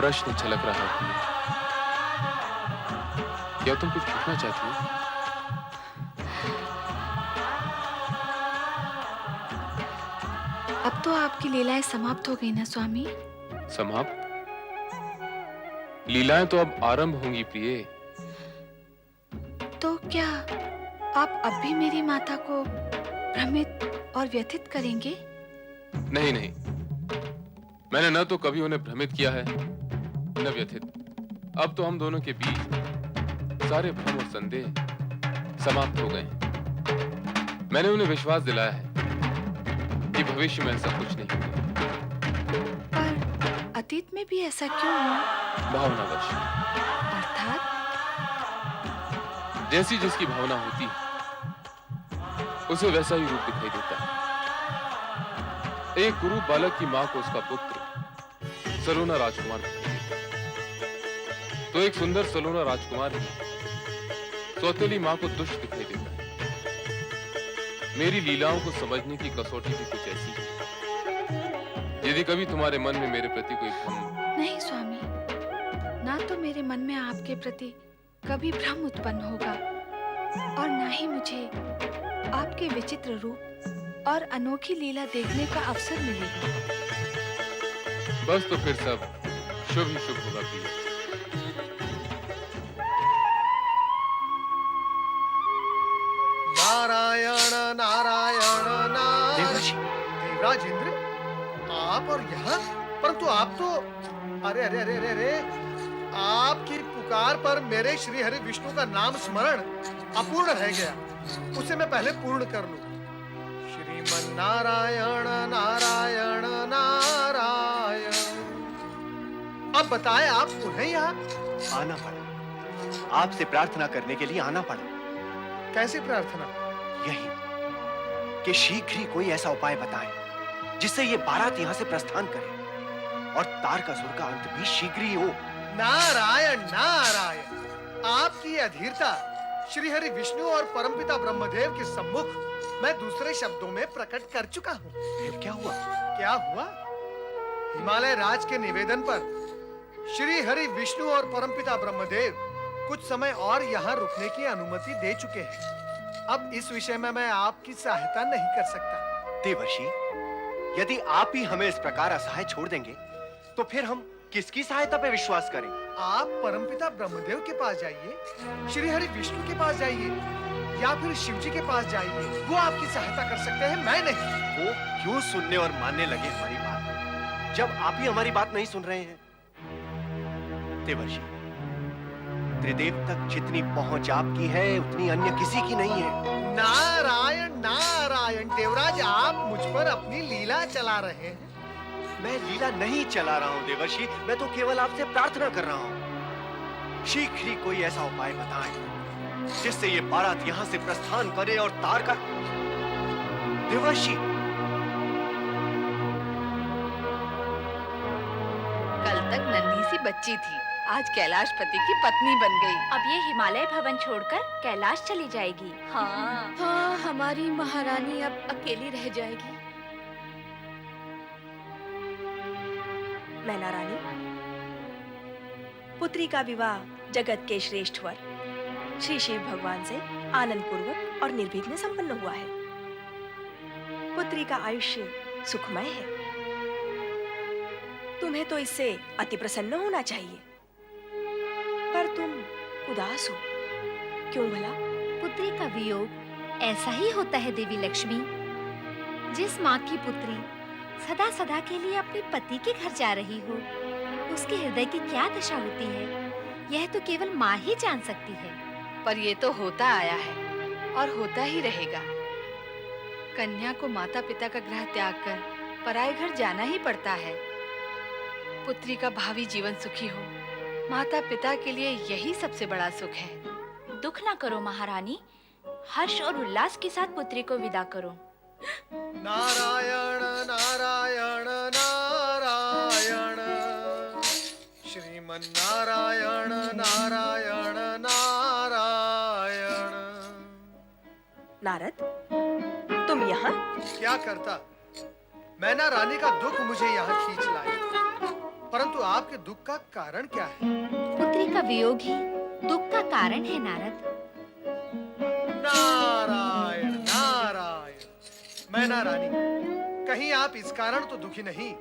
प्रश्न छलक रहा है। क्या तुम कुछ पूछना चाहती हो? अब तो आपकी लीलाएं समाप्त हो गई ना स्वामी? समाप्त? लीलाएं तो अब आरंभ होंगी प्रिय। तो क्या आप अब भी मेरी माता को भ्रमित और व्यथित करेंगे? नहीं नहीं, मैंने न तो कभी उन्हें भ्रमित किया है न व्यथित। अब तो हम दोनों के बीच सारे भ्रम और संदेह समाप्त हो गए हैं। मैंने उन्हें विश्वास दिलाया है कि भविष्य में ऐसा कुछ नहीं होगा। पर अतीत में भी ऐसा क्यों हुआ? भावनावश। अर्थात? जैसी जिसकी भावना होती है उसे वैसा ही रूप दिखाई देता है। एक कुरूप बालक की मां को उसका पुत्र सलोना राजकुमार दिखाई देता है, तो एक सुंदर सलोना राजकुमार ही सौतेली मां को दुष्ट दिखाई देता है। मेरी लीलाओं को समझने की कसौटी भी कुछ ऐसी है। यदि कभी तुम्हारे मन में मेरे प्रति कोई भ्रम। नहीं स्वामी, ना तो मेरे मन में आपके प्रति कभी भ्रम उत्पन्न होगा और ना ही मुझे आपके विचित्र रूप और अनोखी लीला देखने का अवसर मिलेगा। बस तो फिर सब शुभ ही शुभ होगा प्रिय। नारायण नारायण नारायण। देवराज इंद्र, आप और यहाँ? परंतु आप तो अरे अरे अरे अरे अरे, आपकी पुकार पर मेरे श्री हरि विष्णु का नाम स्मरण अपूर्ण रह गया। उसे मैं पहले पूर्ण कर लूं। श्रीमन नारायण नारायण नारायण। अब बताएं, आप पुनः यहाँ? आना पड़ा, आपसे प्रार्थना करने के लिए आना पड़ा। कैसी प्रार्थना? यही कि शीघ्र ही कोई ऐसा उपाय बताएं जिससे ये बारात यहाँ से प्रस्थान करे और तारकासुर का अंत भी शीघ्र ही हो। नारायण नारायण, आपकी अधीरता श्री हरि विष्णु और परमपिता ब्रह्मदेव के सम्मुख मैं दूसरे शब्दों में प्रकट कर चुका हूँ। फिर क्या हुआ? क्या हुआ? हिमालय राज के निवेदन पर श्री हरि विष्णु और परमपिता ब्रह्मदेव कुछ समय और यहाँ रुकने की अनुमति दे चुके हैं। अब इस विषय में मैं आपकी सहायता नहीं कर सकता। देवर्षि, यदि आप ही हमें इस प्रकार असहाय छोड़ देंगे तो फिर हम किसकी सहायता पे विश्वास करें? आप परमपिता ब्रह्मदेव के पास जाइए, श्री हरि विष्णु के पास जाइए, या फिर शिव जी के पास जाइए। वो आपकी सहायता कर सकते हैं, मैं नहीं। वो क्यों सुनने और मानने लगे हमारी बात, जब आप ही हमारी बात नहीं सुन रहे हैं? देवर्षि, त्रिदेव तक जितनी पहुंच आपकी है उतनी अन्य किसी की नहीं है। नारायण नारायण। देवराज, आप मुझ पर अपनी लीला चला रहे हैं। मैं लीला नहीं चला रहा हूं देवर्षि, मैं तो केवल आपसे प्रार्थना कर रहा हूं। शीघ्र ही कोई ऐसा उपाय बताएं जिससे ये बारात यहां से प्रस्थान करे और तारका। देवर्षि, कल तक नन्ही सी बच्ची थी, आज कैलाशपति की पत्नी बन गई। अब ये हिमालय भवन छोड़कर कैलाश चली जाएगी। हाँ, हाँ, हमारी महारानी अब अकेली रह जाएगी। मैना रानी, पुत्री का विवाह जगत के श्रेष्ठ वर श्री शिव भगवान से आनंद पूर्वक और निर्विघ्न संपन्न हुआ है। पुत्री का आयुष्य सुखमय है। तुम्हें तो इससे अति प्रसन्न होना चाहिए, पर तुम उदास हो, क्यों भला? पुत्री का वियोग ऐसा ही होता है देवी लक्ष्मी। जिस माँ की पुत्री सदा सदा के लिए अपने पति के घर जा रही हो, उसके हृदय की क्या दशा होती है, यह तो केवल माँ ही जान सकती है। पर ये तो होता आया है और होता ही रहेगा। कन्या को माता पिता का गृह त्याग कर पराये घर जाना ही पड़ता है। पुत्री का भावी जीवन सुखी हो, माता पिता के लिए यही सबसे बड़ा सुख है। दुख ना करो महारानी, हर्ष और उल्लास के साथ पुत्री को विदा करो। नारायण नारायण नारायण। श्रीमन नारायण नारायण नारायण। नारद, तुम यहाँ? क्या करता? मैना रानी का दुख मुझे यहाँ खींच लाया। परंतु आपके दुख का कारण क्या है? पुत्री का वियोग ही दुख का कारण है नारद। नारायण नारायण। मैना रानी, कहीं आप इस कारण तो दुखी नहीं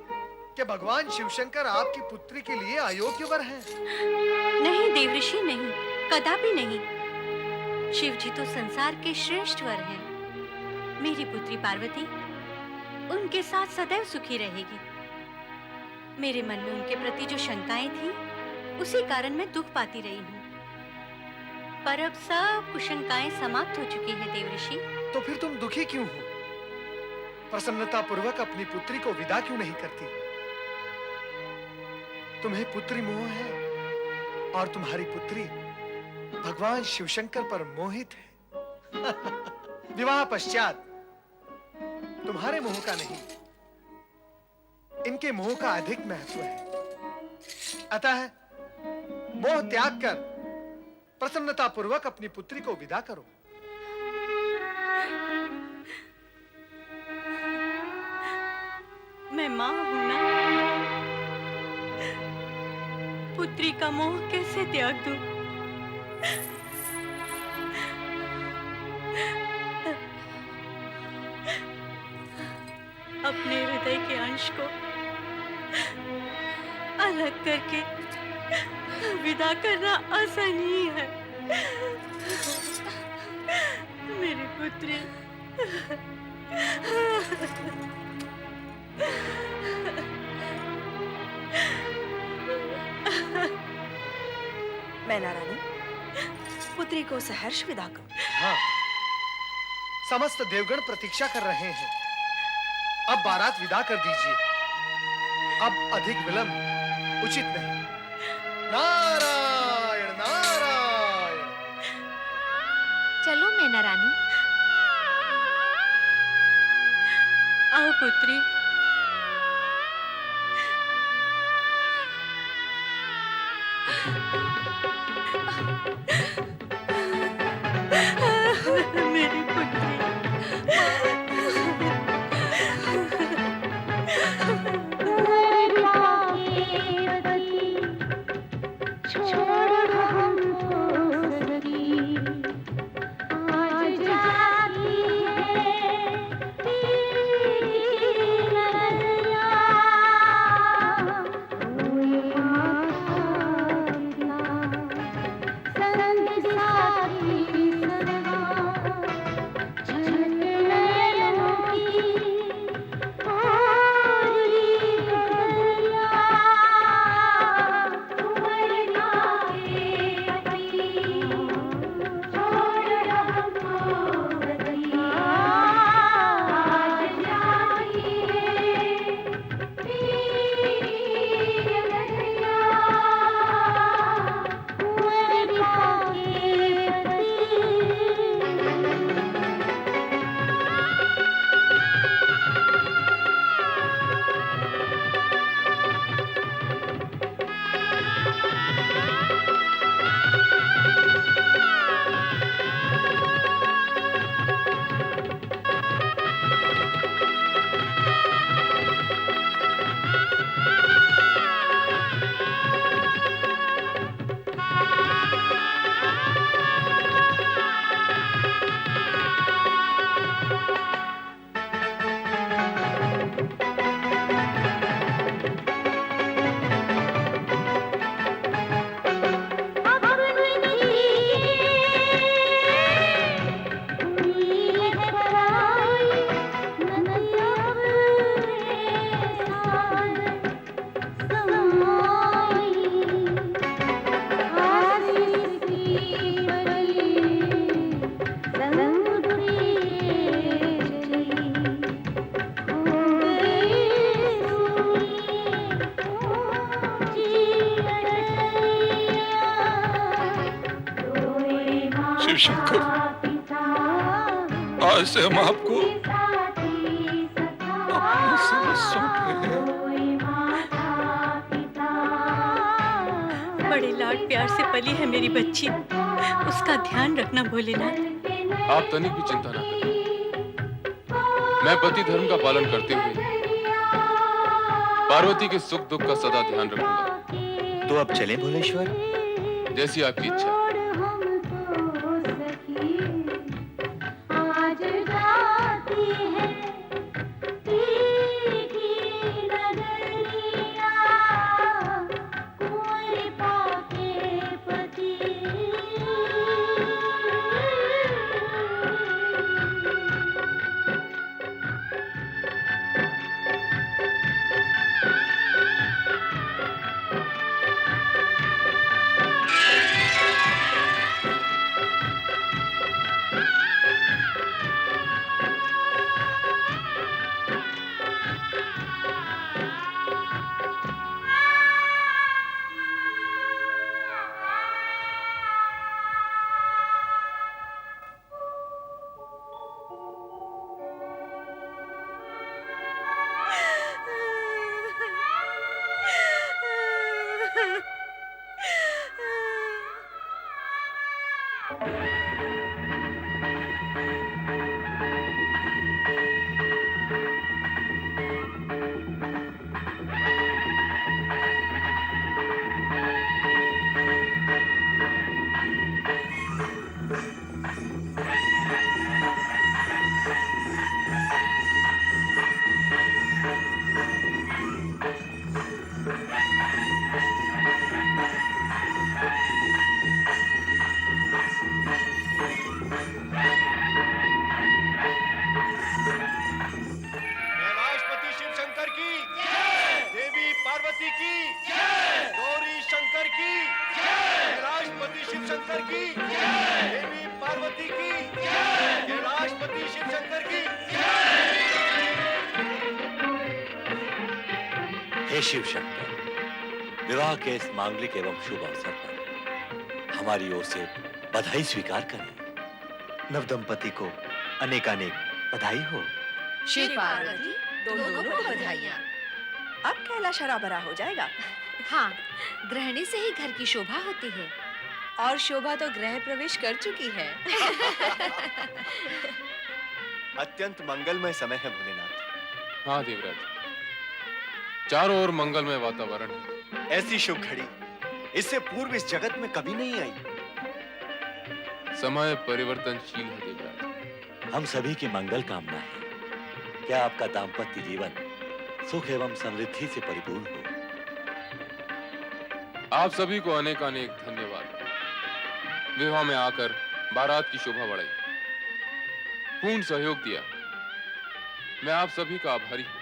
कि भगवान शिवशंकर आपकी पुत्री के लिए अयोग्य वर हैं? नहीं देवऋषि, नहीं, कदापि नहीं। शिव जी तो संसार के श्रेष्ठ वर हैं। मेरी पुत्री पार्वती उनके साथ सदैव सुखी रहेगी। मेरे मन में उनके प्रति जो शंकाएं थी, उसी कारण मैं दुख पाती रही हूँ। पर अब सब कुशंकाएं समाप्त हो चुकी है देवऋषि। तो फिर तुम दुखी क्यों हो? प्रसन्नता पूर्वक अपनी पुत्री को विदा क्यों नहीं करती? तुम्हें पुत्री मोह है और तुम्हारी पुत्री भगवान शिवशंकर पर मोहित है। विवाह पश्चात तुम्हारे मोह का नहीं, इनके मोह का अधिक महत्व है। अतः मोह त्याग कर प्रसन्नता पूर्वक अपनी पुत्री को विदा करो। मैं माँ हूं ना, पुत्री का मोह कैसे त्याग दूं? अपने हृदय के अंश को अलग करके विदा करना आसान ही है। मेरी पुत्री, मैना रानी, पुत्री को सहर्ष विदा करो। हाँ, समस्त देवगण प्रतीक्षा कर रहे हैं। अब बारात विदा कर दीजिए। अब अधिक विलंब उचित नहीं। नारायण नारायण। चलो मैना रानी। आओ पुत्री। मेरी पुत्री। शिवशंकर, आज से हम आपको अपने सर्वस्व सौंप रहे हैं। बड़े लाड प्यार से पली है मेरी बच्ची, उसका ध्यान रखना भोलेनाथ। आप तनिक भी चिंता ना करें। मैं पति धर्म का पालन करते हुए पार्वती के सुख दुख का सदा ध्यान रखूंगा। तो अब चलें भोलेश्वर? जैसी आपकी इच्छा। कैलाशपति शिव शंकर की, देवी पार्वती की, गौरी शंकर की, कैलाशपति शिव शंकर की, देवी पार्वती की, कैलाशपति शिव शंकर की। हे शिव शंकर, विवाह के इस मांगलिक एवं शुभ अवसर पर हमारी ओर से बधाई स्वीकार करें। नवदंपति को अनेकानेक बधाई हो। शिव पार्वती दोनों को बधाइयाँ। अब कैलाश हरा भरा हो जाएगा। हाँ, गृहिणी से ही घर की शोभा होती है। और शोभा तो गृह प्रवेश कर चुकी है। अत्यंत मंगलमय समय है भोलेनाथ। हाँ देवराज, चारों ओर मंगलमय वातावरण है। ऐसी शुभ घड़ी इससे पूर्व इस जगत में कभी नहीं आई। समय परिवर्तनशील है देवराज। हम सभी की मंगल कामना है। क्या आपका दाम्पत्य जीवन सुख एवं समृद्धि से परिपूर्ण हो। आप सभी को अनेक अनेक धन्यवाद। विवाह में आकर बारात की शोभा बढ़ाई, पूर्ण सहयोग दिया। मैं आप सभी का आभारी हूं।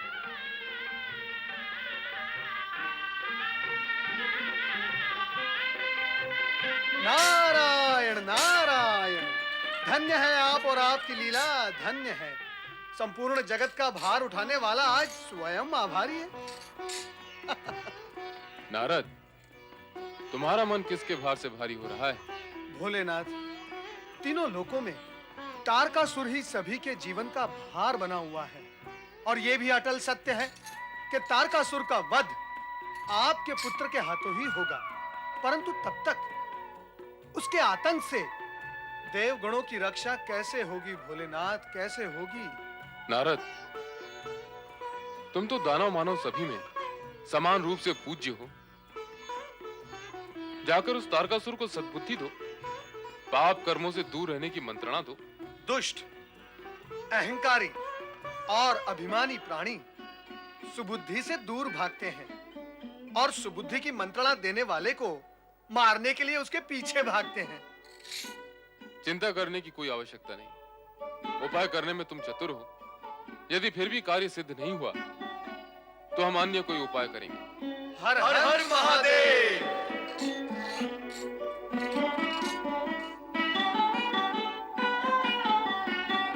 नारायण नारायण, धन्य है आप और आपकी लीला, धन्य है। संपूर्ण जगत का भार उठाने वाला आज स्वयं आभारी है। नारद, तुम्हारा मन किसके भार से भारी हो रहा है? भोलेनाथ, तीनों लोकों में तारकासुर ही सभी के जीवन का भार बना हुआ है। और यह भी अटल सत्य है कि तारकासुर का वध आपके पुत्र के हाथों ही होगा। परंतु तब तक उसके आतंक से देवगणों की रक्षा कैसे होगी भोलेनाथ, कैसे होगी? नारद, तुम तो दानव मानव सभी में समान रूप से पूज्य हो। जाकर उस तारकासुर को सद्बुद्धि दो, पाप कर्मों से दूर रहने की मंत्रणा दो। दुष्ट, अहंकारी और अभिमानी प्राणी सुबुद्धि से दूर भागते हैं और सुबुद्धि की मंत्रणा देने वाले को मारने के लिए उसके पीछे भागते हैं। चिंता करने की कोई आवश्यकता नहीं। उपाय करने में तुम चतुर हो। यदि फिर भी कार्य सिद्ध नहीं हुआ तो हम अन्य कोई उपाय करेंगे। हर हर हर महादेव।